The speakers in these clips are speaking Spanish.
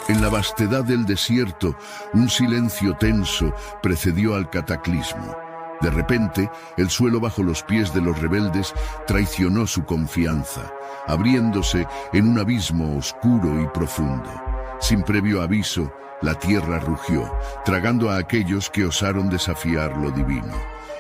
En la vastedad del desierto, un silencio tenso precedió al cataclismo. De repente, el suelo bajo los pies de los rebeldes traicionó su confianza, abriéndose en un abismo oscuro y profundo. Sin previo aviso, la tierra rugió, tragando a aquellos que osaron desafiar lo divino.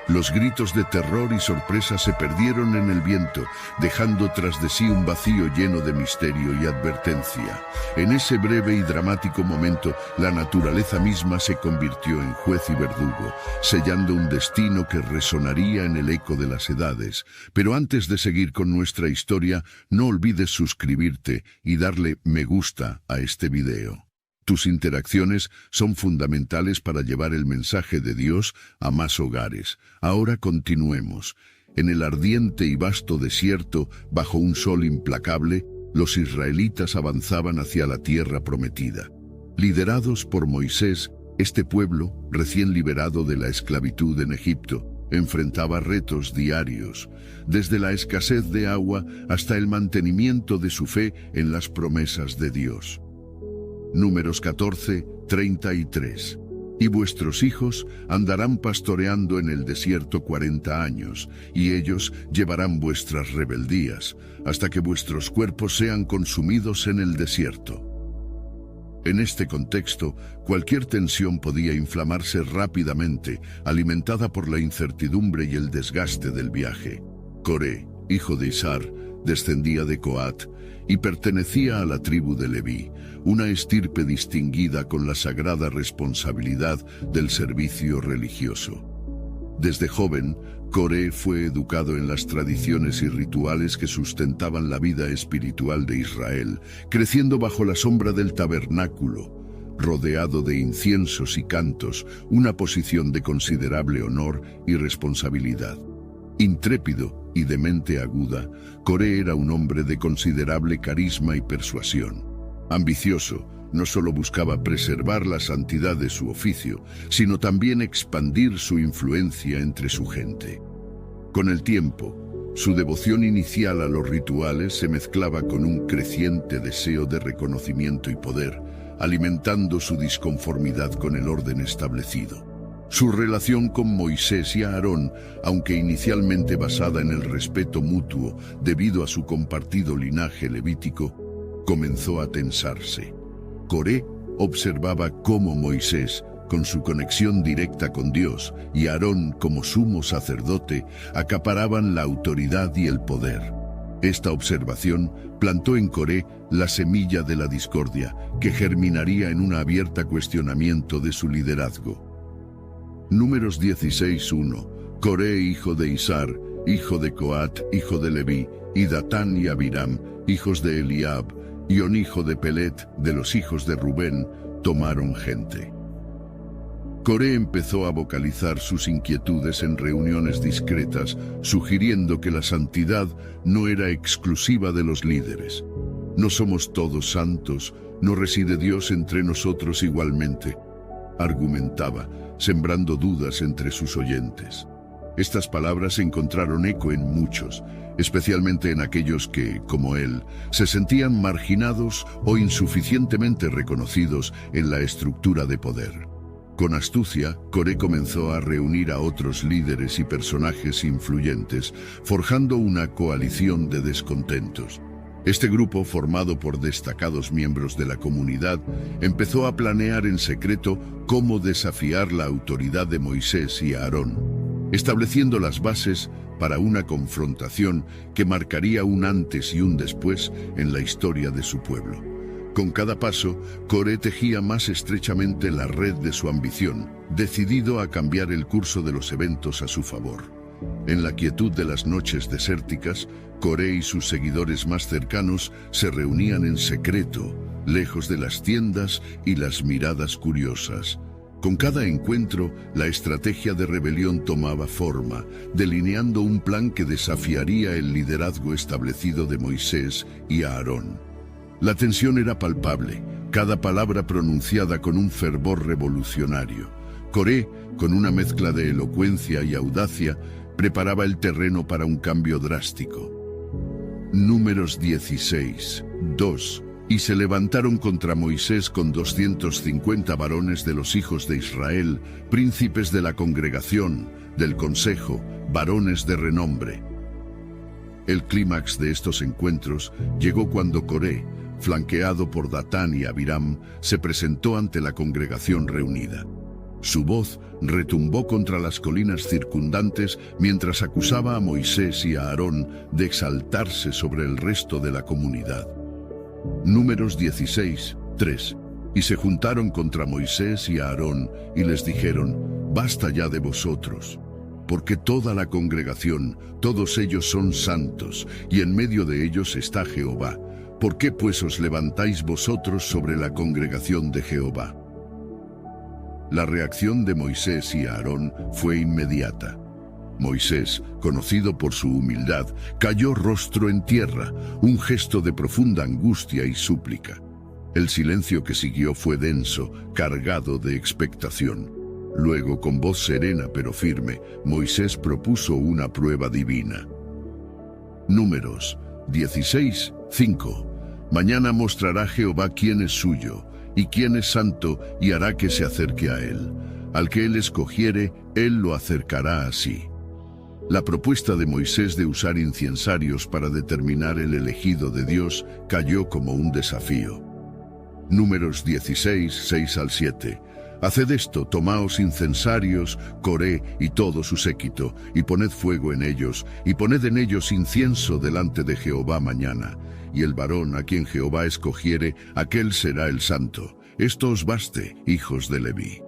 Los gritos de terror y sorpresa se perdieron en el viento, dejando tras de sí un vacío lleno de misterio y advertencia. En ese breve y dramático momento, la naturaleza misma se convirtió en juez y verdugo, sellando un destino que resonaría en el eco de las edades. Pero antes de seguir con nuestra historia, no olvides suscribirte y darle me gusta a este video. Tus interacciones son fundamentales para llevar el mensaje de Dios a más hogares. Ahora continuemos. En el ardiente y vasto desierto, bajo un sol implacable, los israelitas avanzaban hacia la tierra prometida. Liderados por Moisés, este pueblo, recién liberado de la esclavitud en Egipto, enfrentaba retos diarios, desde la escasez de agua hasta el mantenimiento de su fe en las promesas de Dios. Números 14, 33. Y vuestros hijos andarán pastoreando en el desierto 40 años, y ellos llevarán vuestras rebeldías, hasta que vuestros cuerpos sean consumidos en el desierto. En este contexto, cualquier tensión podía inflamarse rápidamente, alimentada por la incertidumbre y el desgaste del viaje. Coré, hijo de Izar, descendía de Coat y pertenecía a la tribu de Leví, una estirpe distinguida con la sagrada responsabilidad del servicio religioso. Desde joven, Coré fue educado en las tradiciones y rituales que sustentaban la vida espiritual de Israel, creciendo bajo la sombra del tabernáculo, rodeado de inciensos y cantos, una posición de considerable honor y responsabilidad. Intrépido y de mente aguda, Coré era un hombre de considerable carisma y persuasión. Ambicioso, no solo buscaba preservar la santidad de su oficio, sino también expandir su influencia entre su gente. Con el tiempo, su devoción inicial a los rituales se mezclaba con un creciente deseo de reconocimiento y poder, alimentando su disconformidad con el orden establecido. Su relación con Moisés y Aarón, aunque inicialmente basada en el respeto mutuo debido a su compartido linaje levítico, comenzó a tensarse. Coré observaba cómo Moisés, con su conexión directa con Dios, y Aarón como sumo sacerdote, acaparaban la autoridad y el poder. Esta observación plantó en Coré la semilla de la discordia, que germinaría en un abierto cuestionamiento de su liderazgo. Números 16:1. Coré, hijo de Izar, hijo de Coat, hijo de Leví, y Datán y Abiram, hijos de Eliab, y On, hijo de Pelet, de los hijos de Rubén, tomaron gente. Coré empezó a vocalizar sus inquietudes en reuniones discretas, sugiriendo que la santidad no era exclusiva de los líderes. No somos todos santos, no reside Dios entre nosotros igualmente, argumentaba, sembrando dudas entre sus oyentes. Estas palabras encontraron eco en muchos, especialmente en aquellos que, como él, se sentían marginados o insuficientemente reconocidos en la estructura de poder. Con astucia, Coré comenzó a reunir a otros líderes y personajes influyentes, forjando una coalición de descontentos. Este grupo, formado por destacados miembros de la comunidad, empezó a planear en secreto cómo desafiar la autoridad de Moisés y Aarón, estableciendo las bases para una confrontación que marcaría un antes y un después en la historia de su pueblo. Con cada paso, Coré tejía más estrechamente la red de su ambición, decidido a cambiar el curso de los eventos a su favor. En la quietud de las noches desérticas, Coré y sus seguidores más cercanos se reunían en secreto, lejos de las tiendas y las miradas curiosas. Con cada encuentro, la estrategia de rebelión tomaba forma, delineando un plan que desafiaría el liderazgo establecido de Moisés y Aarón. La tensión era palpable, cada palabra pronunciada con un fervor revolucionario. Coré, con una mezcla de elocuencia y audacia, preparaba el terreno para un cambio drástico. Números 16:2. Y se levantaron contra Moisés con 250 varones de los hijos de Israel, príncipes de la congregación, del consejo, varones de renombre. El clímax de estos encuentros llegó cuando Coré, flanqueado por Datán y Abiram, se presentó ante la congregación reunida. Su voz retumbó contra las colinas circundantes mientras acusaba a Moisés y a Aarón de exaltarse sobre el resto de la comunidad. Números 16, 3. Y se juntaron contra Moisés y a Aarón y les dijeron: «Basta ya de vosotros, porque toda la congregación, todos ellos son santos, y en medio de ellos está Jehová. ¿Por qué pues os levantáis vosotros sobre la congregación de Jehová?». La reacción de Moisés y Aarón fue inmediata. Moisés, conocido por su humildad, cayó rostro en tierra, un gesto de profunda angustia y súplica. El silencio que siguió fue denso, cargado de expectación. Luego, con voz serena pero firme, Moisés propuso una prueba divina. Números 16, 5. Mañana mostrará Jehová quién es suyo y quién es santo, y hará que se acerque a él. Al que él escogiere, él lo acercará a sí. La propuesta de Moisés de usar incensarios para determinar el elegido de Dios cayó como un desafío. Números 16, 6 al 7. Haced esto, tomaos incensarios, Coré y todo su séquito, y poned fuego en ellos, y poned en ellos incienso delante de Jehová mañana. Y el varón a quien Jehová escogiere, aquel será el santo. Esto os baste, hijos de Leví.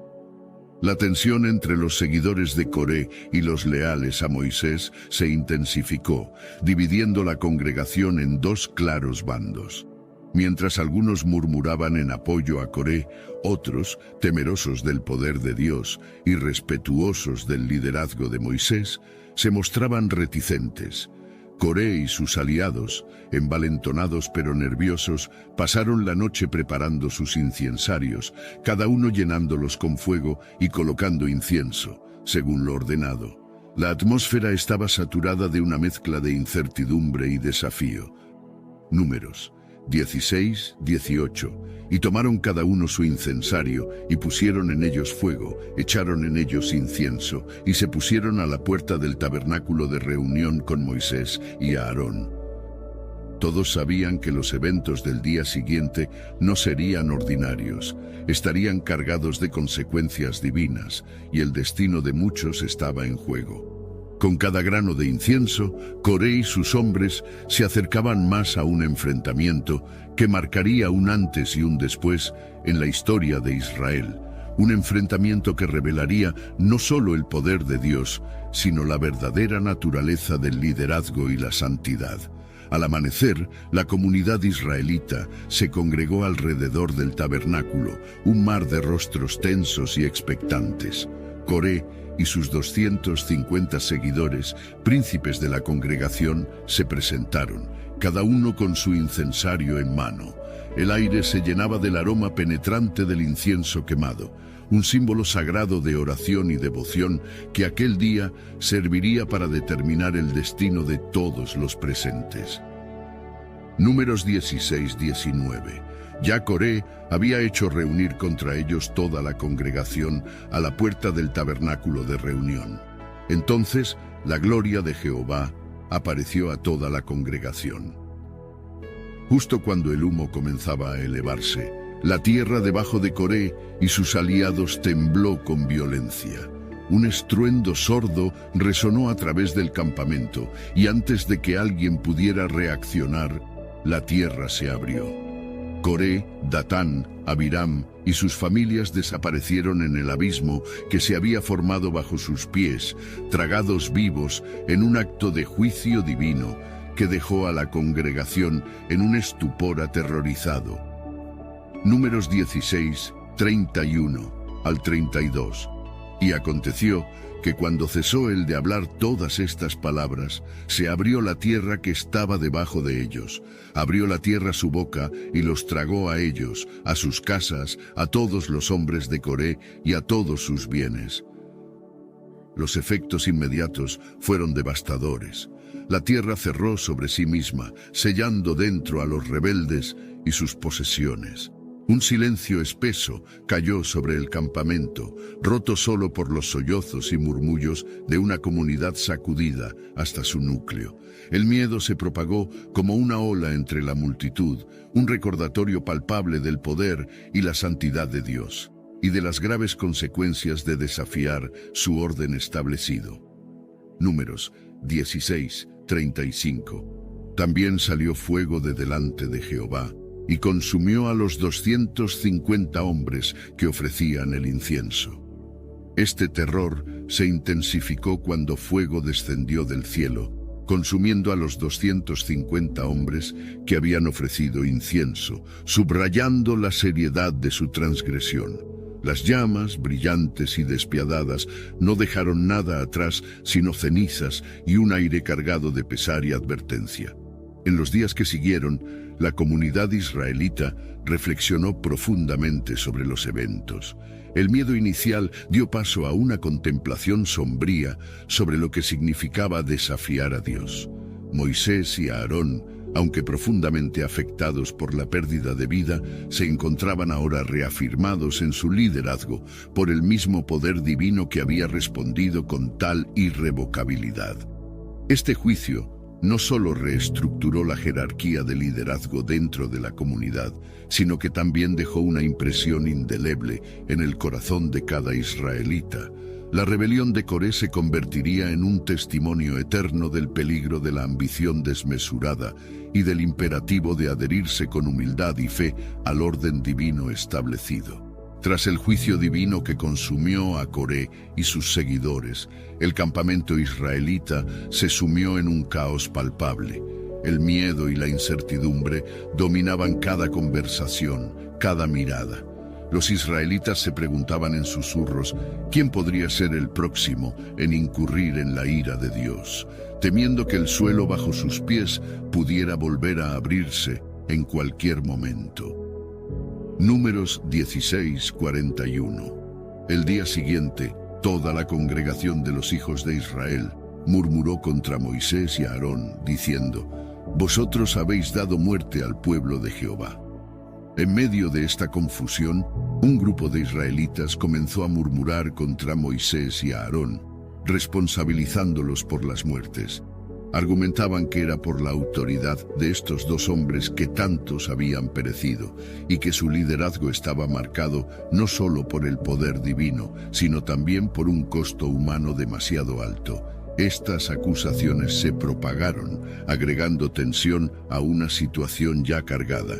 La tensión entre los seguidores de Coré y los leales a Moisés se intensificó, dividiendo la congregación en dos claros bandos. Mientras algunos murmuraban en apoyo a Coré, otros, temerosos del poder de Dios y respetuosos del liderazgo de Moisés, se mostraban reticentes. Coré y sus aliados, envalentonados pero nerviosos, pasaron la noche preparando sus incensarios, cada uno llenándolos con fuego y colocando incienso, según lo ordenado. La atmósfera estaba saturada de una mezcla de incertidumbre y desafío. Números 16, 18. Y tomaron cada uno su incensario, y pusieron en ellos fuego, echaron en ellos incienso, y se pusieron a la puerta del tabernáculo de reunión con Moisés y Aarón. Todos sabían que los eventos del día siguiente no serían ordinarios, estarían cargados de consecuencias divinas, y el destino de muchos estaba en juego. Con cada grano de incienso, Coré y sus hombres se acercaban más a un enfrentamiento que marcaría un antes y un después en la historia de Israel. Un enfrentamiento que revelaría no solo el poder de Dios, sino la verdadera naturaleza del liderazgo y la santidad. Al amanecer, la comunidad israelita se congregó alrededor del tabernáculo, un mar de rostros tensos y expectantes. Coré y sus 250 seguidores, príncipes de la congregación, se presentaron, cada uno con su incensario en mano. El aire se llenaba del aroma penetrante del incienso quemado, un símbolo sagrado de oración y devoción que aquel día serviría para determinar el destino de todos los presentes. Números 16, 19. Ya Coré había hecho reunir contra ellos toda la congregación a la puerta del tabernáculo de reunión. Entonces la gloria de Jehová apareció a toda la congregación. Justo cuando el humo comenzaba a elevarse, la tierra debajo de Coré y sus aliados tembló con violencia. Un estruendo sordo resonó a través del campamento, y antes de que alguien pudiera reaccionar, la tierra se abrió. Coré, Datán, Abiram y sus familias desaparecieron en el abismo que se había formado bajo sus pies, tragados vivos en un acto de juicio divino que dejó a la congregación en un estupor aterrorizado. Números 16, 31 al 32. Y aconteció que cuando cesó el de hablar todas estas palabras, se abrió la tierra que estaba debajo de ellos. Abrió la tierra su boca y los tragó a ellos, a sus casas, a todos los hombres de Coré y a todos sus bienes. Los efectos inmediatos fueron devastadores. La tierra cerró sobre sí misma, sellando dentro a los rebeldes y sus posesiones. Un silencio espeso cayó sobre el campamento, roto solo por los sollozos y murmullos de una comunidad sacudida hasta su núcleo. El miedo se propagó como una ola entre la multitud, un recordatorio palpable del poder y la santidad de Dios, y de las graves consecuencias de desafiar su orden establecido. Números 16:35. También salió fuego de delante de Jehová, y consumió a los 250 hombres que ofrecían el incienso. Este terror se intensificó cuando fuego descendió del cielo, consumiendo a los 250 hombres que habían ofrecido incienso, subrayando la seriedad de su transgresión. Las llamas, brillantes y despiadadas, no dejaron nada atrás sino cenizas y un aire cargado de pesar y advertencia. En los días que siguieron, la comunidad israelita reflexionó profundamente sobre los eventos. El miedo inicial dio paso a una contemplación sombría sobre lo que significaba desafiar a Dios. Moisés y Aarón, aunque profundamente afectados por la pérdida de vida, se encontraban ahora reafirmados en su liderazgo por el mismo poder divino que había respondido con tal irrevocabilidad. Este juicio no solo reestructuró la jerarquía de liderazgo dentro de la comunidad, sino que también dejó una impresión indeleble en el corazón de cada israelita. La rebelión de Coré se convertiría en un testimonio eterno del peligro de la ambición desmesurada y del imperativo de adherirse con humildad y fe al orden divino establecido. Tras el juicio divino que consumió a Coré y sus seguidores, el campamento israelita se sumió en un caos palpable. El miedo y la incertidumbre dominaban cada conversación, cada mirada. Los israelitas se preguntaban en susurros quién podría ser el próximo en incurrir en la ira de Dios, temiendo que el suelo bajo sus pies pudiera volver a abrirse en cualquier momento. Números 16:41. El día siguiente, toda la congregación de los hijos de Israel murmuró contra Moisés y Aarón, diciendo: «Vosotros habéis dado muerte al pueblo de Jehová». En medio de esta confusión, un grupo de israelitas comenzó a murmurar contra Moisés y Aarón, responsabilizándolos por las muertes. Argumentaban que era por la autoridad de estos dos hombres que tantos habían perecido y que su liderazgo estaba marcado no solo por el poder divino, sino también por un costo humano demasiado alto. Estas acusaciones se propagaron, agregando tensión a una situación ya cargada.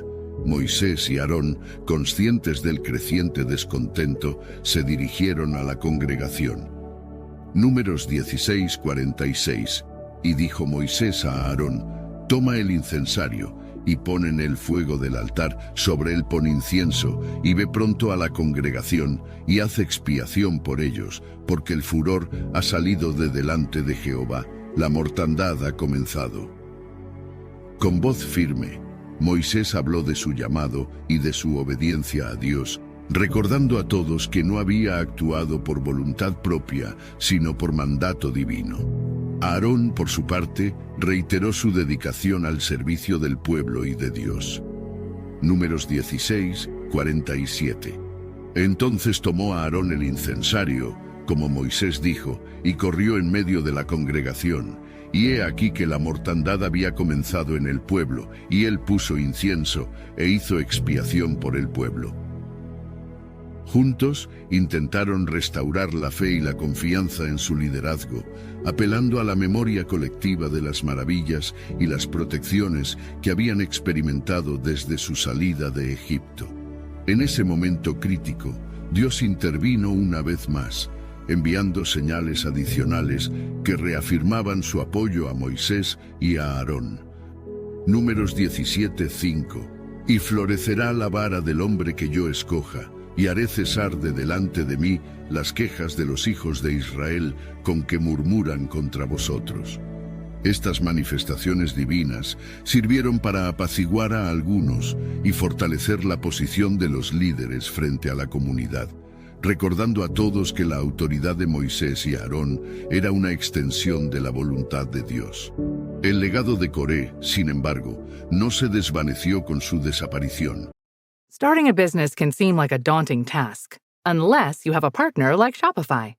Moisés y Aarón, conscientes del creciente descontento, se dirigieron a la congregación. Números 16:46. Y dijo Moisés a Aarón: «Toma el incensario y pon en el fuego del altar, sobre él pon incienso, y ve pronto a la congregación y haz expiación por ellos, porque el furor ha salido de delante de Jehová, la mortandad ha comenzado». Con voz firme, Moisés habló de su llamado y de su obediencia a Dios, recordando a todos que no había actuado por voluntad propia, sino por mandato divino. Aarón, por su parte, reiteró su dedicación al servicio del pueblo y de Dios. Números 16:47. Entonces tomó Aarón el incensario, como Moisés dijo, y corrió en medio de la congregación. Y he aquí que la mortandad había comenzado en el pueblo, y él puso incienso e hizo expiación por el pueblo. Juntos intentaron restaurar la fe y la confianza en su liderazgo, apelando a la memoria colectiva de las maravillas y las protecciones que habían experimentado desde su salida de Egipto. En ese momento crítico, Dios intervino una vez más, enviando señales adicionales que reafirmaban su apoyo a Moisés y a Aarón. Números 17:5. Y florecerá la vara del hombre que yo escoja, y haré cesar de delante de mí las quejas de los hijos de Israel con que murmuran contra vosotros. Estas manifestaciones divinas sirvieron para apaciguar a algunos y fortalecer la posición de los líderes frente a la comunidad. recordando a todos que la autoridad de Moisés y Aarón era una extensión de la voluntad de Dios. El legado de Coré, sin embargo, no se desvaneció con su desaparición. Starting a business can seem like a daunting task, unless you have a partner like Shopify.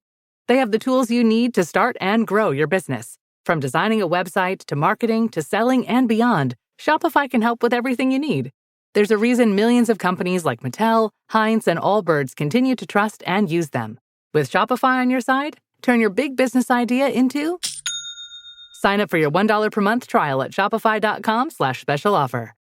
They have the tools you need to start and grow your business. From designing a website to marketing to selling and beyond, Shopify can help with everything you need. There's a reason millions of companies like Mattel, Heinz, and Allbirds continue to trust and use them. With Shopify on your side, turn your big business idea into... Sign up for your $1 per month trial at shopify.com/special offer.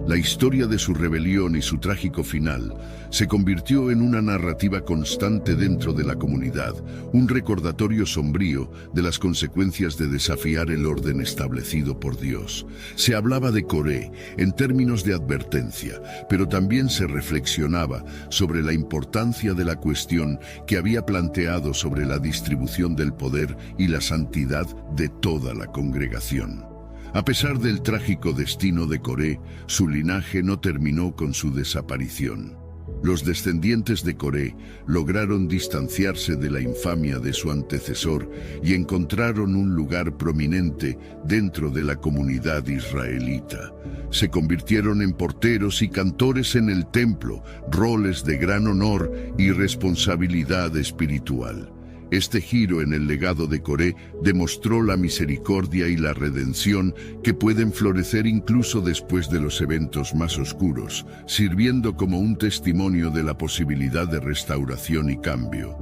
La historia de su rebelión y su trágico final se convirtió en una narrativa constante dentro de la comunidad, un recordatorio sombrío de las consecuencias de desafiar el orden establecido por Dios. Se hablaba de Coré en términos de advertencia, pero también se reflexionaba sobre la importancia de la cuestión que había planteado sobre la distribución del poder y la santidad de toda la congregación. A pesar del trágico destino de Coré, su linaje no terminó con su desaparición. Los descendientes de Coré lograron distanciarse de la infamia de su antecesor y encontraron un lugar prominente dentro de la comunidad israelita. Se convirtieron en porteros y cantores en el templo, roles de gran honor y responsabilidad espiritual. Este giro en el legado de Coré demostró la misericordia y la redención que pueden florecer incluso después de los eventos más oscuros, sirviendo como un testimonio de la posibilidad de restauración y cambio.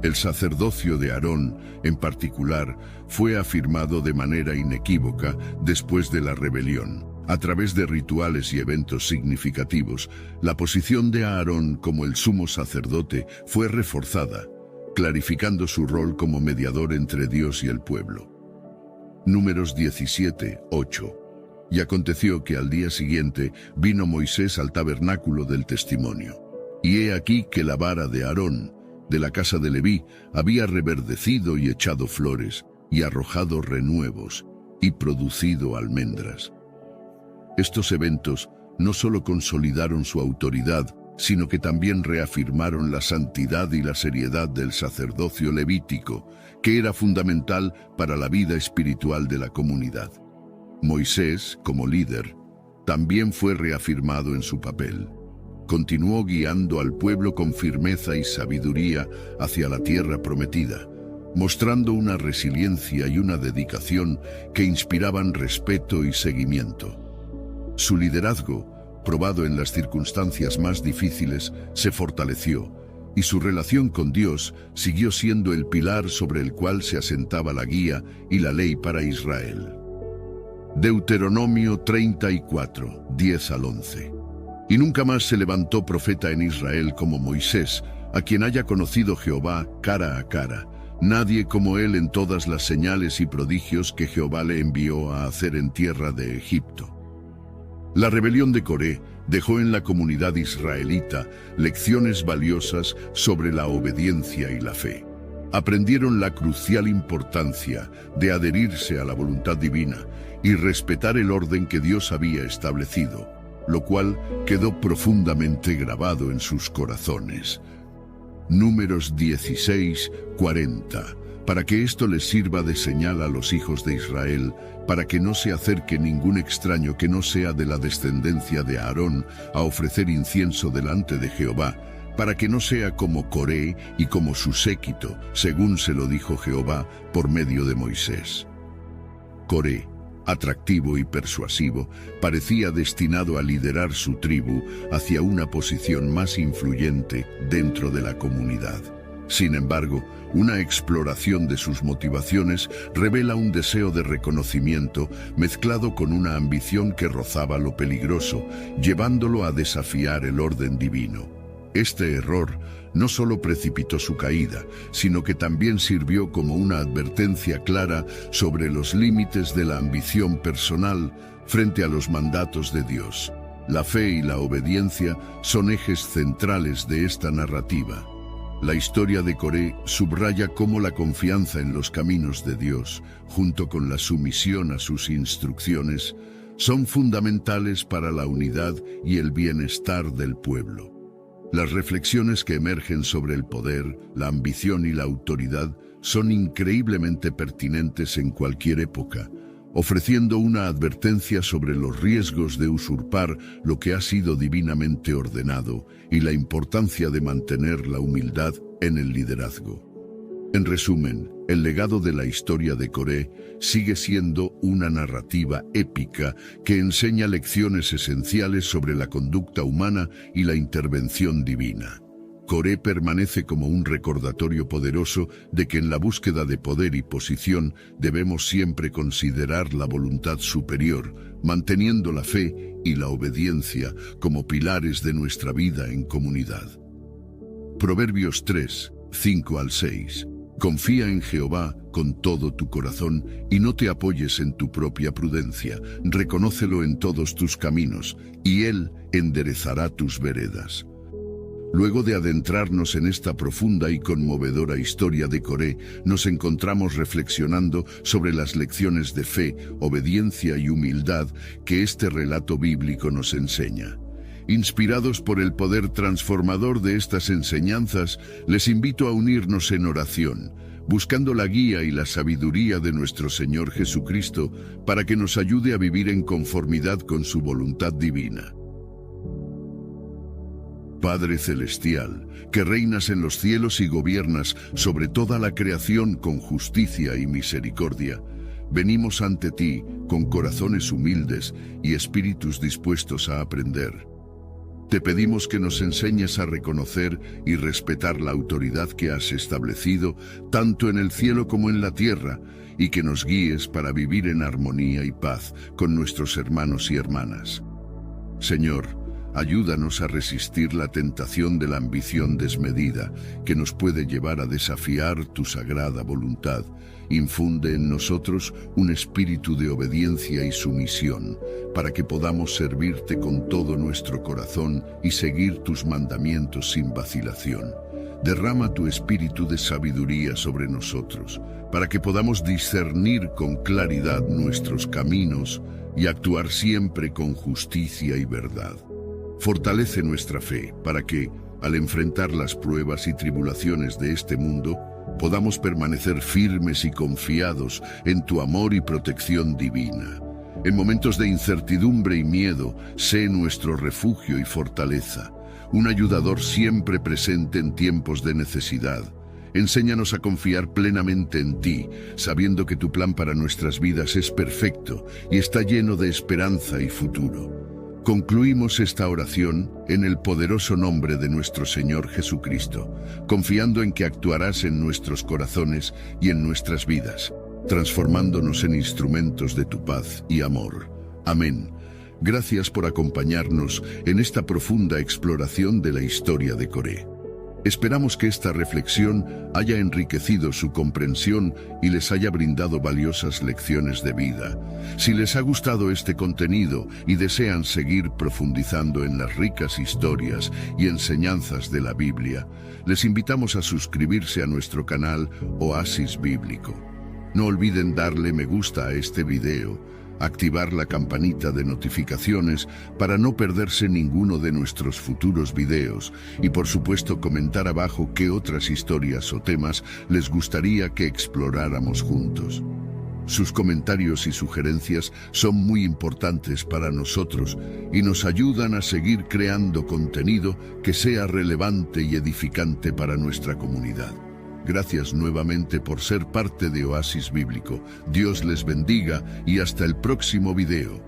El sacerdocio de Aarón, en particular, fue afirmado de manera inequívoca después de la rebelión. A través de rituales y eventos significativos, la posición de Aarón como el sumo sacerdote fue reforzada, clarificando su rol como mediador entre Dios y el pueblo. Números 17:8. Y aconteció que al día siguiente vino Moisés al tabernáculo del testimonio. Y he aquí que la vara de Aarón, de la casa de Leví, había reverdecido y echado flores, y arrojado renuevos, y producido almendras. Estos eventos no solo consolidaron su autoridad, sino que también reafirmaron la santidad y la seriedad del sacerdocio levítico, que era fundamental para la vida espiritual de la comunidad. Moisés, como líder, también fue reafirmado en su papel. Continuó guiando al pueblo con firmeza y sabiduría hacia la tierra prometida, mostrando una resiliencia y una dedicación que inspiraban respeto y seguimiento. Su liderazgo, probado en las circunstancias más difíciles, se fortaleció, y su relación con Dios siguió siendo el pilar sobre el cual se asentaba la guía y la ley para Israel. Deuteronomio 34, 10 al 11. Y nunca más se levantó profeta en Israel como Moisés, a quien haya conocido Jehová cara a cara, nadie como él en todas las señales y prodigios que Jehová le envió a hacer en tierra de Egipto. La rebelión de Coré dejó en la comunidad israelita lecciones valiosas sobre la obediencia y la fe. Aprendieron la crucial importancia de adherirse a la voluntad divina y respetar el orden que Dios había establecido, lo cual quedó profundamente grabado en sus corazones. Números 16:40. Para que esto les sirva de señal a los hijos de Israel, para que no se acerque ningún extraño que no sea de la descendencia de Aarón a ofrecer incienso delante de Jehová, para que no sea como Coré y como su séquito, según se lo dijo Jehová por medio de Moisés. Coré, atractivo y persuasivo, parecía destinado a liderar su tribu hacia una posición más influyente dentro de la comunidad. Sin embargo, una exploración de sus motivaciones revela un deseo de reconocimiento mezclado con una ambición que rozaba lo peligroso, llevándolo a desafiar el orden divino. Este error no solo precipitó su caída, sino que también sirvió como una advertencia clara sobre los límites de la ambición personal frente a los mandatos de Dios. La fe y la obediencia son ejes centrales de esta narrativa. La historia de Coré subraya cómo la confianza en los caminos de Dios, junto con la sumisión a sus instrucciones, son fundamentales para la unidad y el bienestar del pueblo. Las reflexiones que emergen sobre el poder, la ambición y la autoridad son increíblemente pertinentes en cualquier época, ofreciendo una advertencia sobre los riesgos de usurpar lo que ha sido divinamente ordenado y la importancia de mantener la humildad en el liderazgo. En resumen, el legado de la historia de Coré sigue siendo una narrativa épica que enseña lecciones esenciales sobre la conducta humana y la intervención divina. Coré permanece como un recordatorio poderoso de que en la búsqueda de poder y posición debemos siempre considerar la voluntad superior, manteniendo la fe y la obediencia como pilares de nuestra vida en comunidad. Proverbios 3, 5 al 6. Confía en Jehová con todo tu corazón y no te apoyes en tu propia prudencia. Reconócelo en todos tus caminos y Él enderezará tus veredas. Luego de adentrarnos en esta profunda y conmovedora historia de Coré, nos encontramos reflexionando sobre las lecciones de fe, obediencia y humildad que este relato bíblico nos enseña. Inspirados por el poder transformador de estas enseñanzas, les invito a unirnos en oración, buscando la guía y la sabiduría de nuestro Señor Jesucristo para que nos ayude a vivir en conformidad con su voluntad divina. Padre Celestial, que reinas en los cielos y gobiernas sobre toda la creación con justicia y misericordia, venimos ante ti con corazones humildes y espíritus dispuestos a aprender. Te pedimos que nos enseñes a reconocer y respetar la autoridad que has establecido tanto en el cielo como en la tierra y que nos guíes para vivir en armonía y paz con nuestros hermanos y hermanas. Señor, ayúdanos a resistir la tentación de la ambición desmedida que nos puede llevar a desafiar tu sagrada voluntad. Infunde en nosotros un espíritu de obediencia y sumisión para que podamos servirte con todo nuestro corazón y seguir tus mandamientos sin vacilación. Derrama tu espíritu de sabiduría sobre nosotros para que podamos discernir con claridad nuestros caminos y actuar siempre con justicia y verdad. Fortalece nuestra fe para que, al enfrentar las pruebas y tribulaciones de este mundo, podamos permanecer firmes y confiados en tu amor y protección divina. En momentos de incertidumbre y miedo, sé nuestro refugio y fortaleza, un ayudador siempre presente en tiempos de necesidad. Enséñanos a confiar plenamente en ti, sabiendo que tu plan para nuestras vidas es perfecto y está lleno de esperanza y futuro. Concluimos esta oración en el poderoso nombre de nuestro Señor Jesucristo, confiando en que actuarás en nuestros corazones y en nuestras vidas, transformándonos en instrumentos de tu paz y amor. Amén. Gracias por acompañarnos en esta profunda exploración de la historia de Coré. Esperamos que esta reflexión haya enriquecido su comprensión y les haya brindado valiosas lecciones de vida. Si les ha gustado este contenido y desean seguir profundizando en las ricas historias y enseñanzas de la Biblia, les invitamos a suscribirse a nuestro canal Oasis Bíblico. No olviden darle me gusta a este video, activar la campanita de notificaciones para no perderse ninguno de nuestros futuros videos y por supuesto comentar abajo qué otras historias o temas les gustaría que exploráramos juntos. Sus comentarios y sugerencias son muy importantes para nosotros y nos ayudan a seguir creando contenido que sea relevante y edificante para nuestra comunidad. Gracias nuevamente por ser parte de Oasis Bíblico. Dios les bendiga y hasta el próximo video.